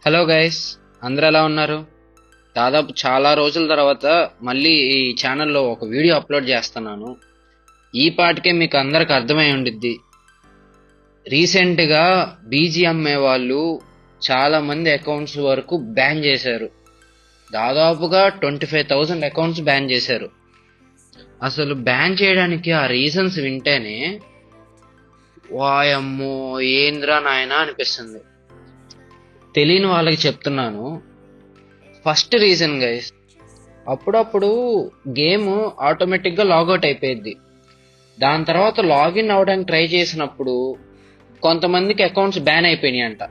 Hello guys, అందరు ఎలా ఉన్నారు? దాదాపు చాలా రోజుల తర్వాత మళ్ళీ ఈ ఛానల్లో ఒక వీడియో అప్లోడ్ చేస్తున్నాను. ఈ పాటికే మీకు అందరికి అర్థమై ఉండిద్ది. రీసెంట్గా బీజిఎంఐ వాళ్ళు చాలా మంది అకౌంట్స్ వరకు బ్యాన్ చేశారు. దాదాపుగా 25,000 అకౌంట్స్ బ్యాన్ చేశారు. అసలు బ్యాన్ చేయడానికి ఆ రీజన్స్ వింటేనే వాయమ్మో ఏంద్రా నాయనా అనిపిస్తుంది. తెలియని వాళ్ళకి చెప్తున్నాను. ఫస్ట్ రీజన్ గైస్, అప్పుడప్పుడు గేమ్ ఆటోమేటిక్గా లాగౌట్ అయిపోయింది. దాని తర్వాత లాగిన్ అవడానికి ట్రై చేసినప్పుడు కొంతమందికి అకౌంట్స్ బ్యాన్ అయిపోయినాయి అంట.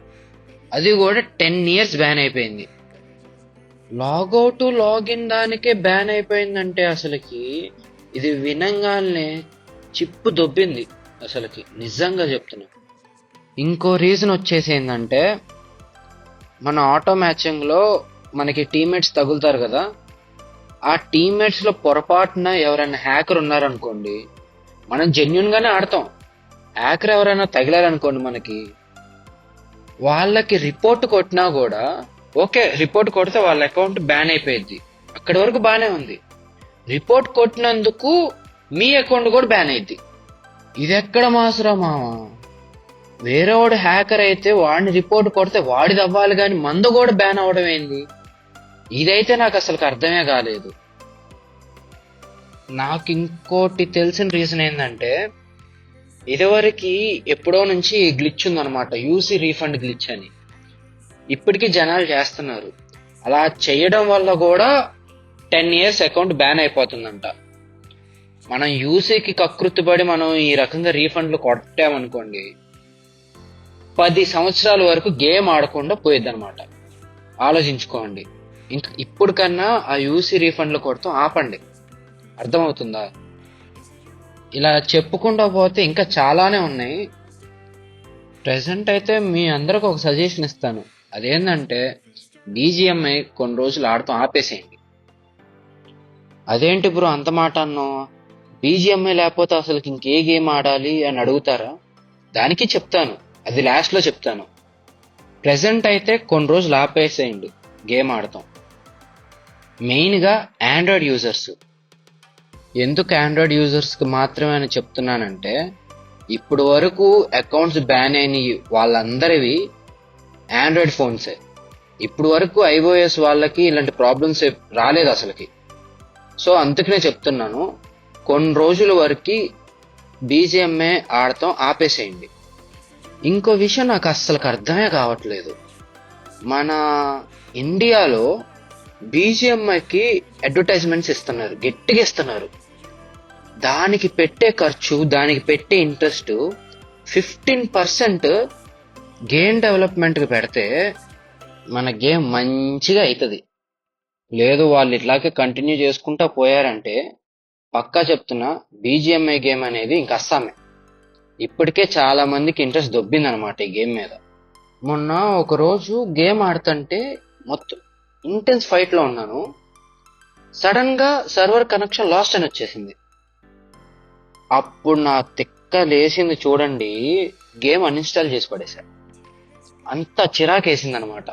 అది కూడా 10 years బ్యాన్ అయిపోయింది. లాగౌట్ లాగిన్ దానికే బ్యాన్ అయిపోయిందంటే అసలుకి ఇది వినంగానే చిప్పు దొబ్బింది. అసలుకి నిజంగా చెప్తున్నా. ఇంకో రీజన్ వచ్చేసి ఏంటంటే, మన ఆటో మ్యాచింగ్ లో మనకి టీమ్మేట్స్ తగులుతారు కదా, ఆ టీమ్మేట్స్ లో పొరపాటున ఎవరైనా హ్యాకర్ ఉన్నారనుకోండి, మనం జెన్యున్ గానే ఆడతాం. హ్యాకర్ ఎవరైనా తగిలారనుకోండి మనకి, వాళ్ళకి రిపోర్ట్ కొట్టినా కూడా ఓకే, రిపోర్ట్ కొడితే వాళ్ళ అకౌంట్ బ్యాన్ అయిపోయింది, అక్కడి వరకు బానే ఉంది. రిపోర్ట్ కొట్టినందుకు మీ అకౌంట్ కూడా బ్యాన్ అయింది. ఇది ఎక్కడ మాసురా మావా? వేరే వాడు హ్యాకర్ అయితే వాడిని రిపోర్ట్ కొడితే వాడిది అవ్వాలి, కానీ మందు కూడా బ్యాన్ అవడం ఏంది? ఇదైతే నాకు అసలు అర్థమే కాలేదు. నాకు ఇంకోటి తెలిసిన రీజన్ ఏంటంటే, ఇదివరకు ఎప్పుడో నుంచి గ్లిచ్ ఉందన్నమాట, యూసీ రీఫండ్ గ్లిచ్ అని. ఇప్పటికీ జనాలు చేస్తున్నారు. అలా చేయడం వల్ల కూడా 10 years అకౌంట్ బ్యాన్ అయిపోతుందంట. మనం యూసీకి కకృతిపడి మనం ఈ రకంగా రీఫండ్లు కొట్టామనుకోండి, 10 సంవత్సరాల వరకు గేమ్ ఆడకుండా పోయిద్ది అనమాట. ఆలోచించుకోండి. ఇంక ఇప్పుడు కన్నా ఆ యూసీ రీఫండ్లు కొడతాం ఆపండి. అర్థమవుతుందా? ఇలా చెప్పుకుంటూ పోతే ఇంకా చాలానే ఉన్నాయి. ప్రెసెంట్ అయితే మీ అందరికి ఒక సజెషన్ ఇస్తాను. అదేంటంటే, బీజిఎంఐ కొన్ని రోజులు ఆడతాం ఆపేసేయండి. అదేంటి బ్రో అంత మాట అన్నావు? బీజిఎంఐ లేకపోతే అసలు ఇంకే గేమ్ ఆడాలి అని అడుగుతారా? దానికి చెప్తాను, అది లాస్ట్ లో చెప్తాను. ప్రెసెంట్ అయితే కొన్ని రోజులు ఆపేసేయండి, గేమ్ ఆడతాం. మెయిన్ గా ఆండ్రాయిడ్ యూజర్స్. ఎందుకు ఆండ్రాయిడ్ యూజర్స్ కి మాత్రమే అని చెప్తున్నానంటే, ఇప్పుడు వరకు అకౌంట్స్ బ్యాన్ అయిన వాళ్ళందరివి ఆండ్రాయిడ్ ఫోన్సే. ఇప్పుడు వరకు ఐఓఎస్ వాళ్ళకి ఇలాంటి ప్రాబ్లమ్స్ రాలేదు అసలుకి. సో అందుకనే చెప్తున్నాను, కొన్ని రోజుల వరకు బీజిఎంఐ ఆడతాం ఆపేసేయండి. ఇంకో విషయం నాకు అస్సలు అర్థమే కావట్లేదు. మన ఇండియాలో బీజిఎంఐకి అడ్వర్టైజ్మెంట్స్ ఇస్తున్నారు, గట్టిగా ఇస్తున్నారు. దానికి పెట్టే ఖర్చు, దానికి పెట్టే ఇంట్రెస్ట్ 15% గేమ్ డెవలప్మెంట్కి పెడితే మన గేమ్ మంచిగా అవుతుంది. లేదు వాళ్ళు ఇట్లాగే కంటిన్యూ చేసుకుంటా పోయారంటే పక్కా చెప్తున్నా, బీజిఎంఐ గేమ్ అనేది ఇంక అస్సామే. ఇప్పటికే చాలా మందికి ఇంట్రెస్ట్ దొబ్బిందనమాట ఈ గేమ్ మీద. మొన్న ఒక రోజు గేమ్ ఆడుతుంటే మొత్తం ఇంటెన్స్ ఫైట్ లో ఉన్నాను. సడన్ గా సర్వర్ కనెక్షన్ లాస్ట్ అని వచ్చేసింది. అప్పుడు నా తిక్క లేసింది చూడండి, గేమ్ అన్ఇన్స్టాల్ చేసి పడేసా. అంత చిరాకేసింది అనమాట.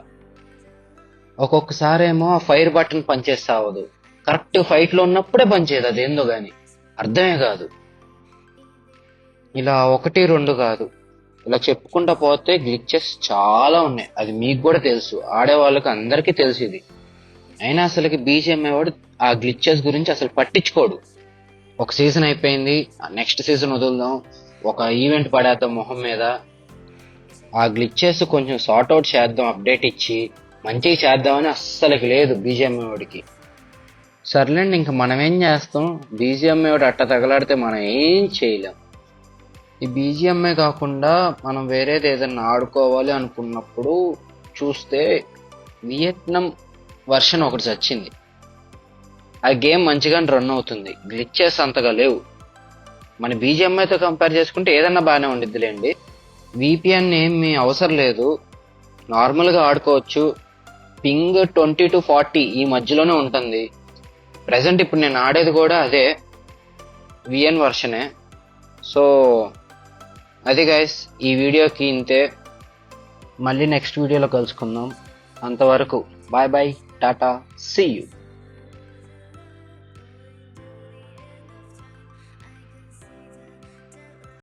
ఒక్కొక్కసారేమో ఆ ఫైర్ బటన్ పనిచేస్తా అవ్వదు, కరెక్ట్ ఫైట్ లో ఉన్నప్పుడే పనిచేయదు. అదేందో గాని అర్థమే కాదు. ఇలా 1 2 కాదు, ఇలా చెప్పుకుంటా పోతే గ్లిచెస్ చాలా ఉన్నాయి. అది మీకు కూడా తెలుసు, ఆడే వాళ్ళకి అందరికీ తెలుసు ఇది. అయినా అసలుకి బీజిఎంఐ వాడు ఆ గ్లిచెస్ గురించి అసలు పట్టించుకోడు. ఒక సీజన్ అయిపోయింది, నెక్స్ట్ సీజన్ వదులుదాం, ఒక ఈవెంట్ పడేద్దాం మొహం మీద. ఆ గ్లిచెస్ కొంచెం సార్ట్ అవుట్ చేద్దాం, అప్డేట్ ఇచ్చి మంచిగా చేద్దామని అస్సలకి లేదు బీజిఎంఐ వాడికి. సర్లేండి, ఇంక మనం ఏం చేస్తాం? బీజిఎంఐ వాడు అట్ట తగలాడితే మనం ఏం చేయలేం. ఈ బీజిఎంఐ కాకుండా మనం వేరేది ఏదైనా ఆడుకోవాలి అనుకున్నప్పుడు చూస్తే వియట్నాం వర్షన్ ఒకటి వచ్చింది. ఆ గేమ్ మంచిగానే రన్ అవుతుంది, గ్లిచెస్ అంతగా లేవు. మన బీజిఎంఐతో కంపేర్ చేసుకుంటే ఏదన్నా బాగానే ఉండిద్దిలేండి. విపిఎన్ ఏమి అవసరం లేదు, నార్మల్గా ఆడుకోవచ్చు. పింగ్ 20 to 40 ఈ మధ్యలోనే ఉంటుంది. ప్రెసెంట్ ఇప్పుడు నేను ఆడేది కూడా అదే విఎన్ వర్షనే. సో అది గైస్, ఈ వీడియోకి ఇంతే. మళ్ళీ నెక్స్ట్ వీడియోలో కలుసుకుందాం. అంతవరకు bye bye, tata, see you.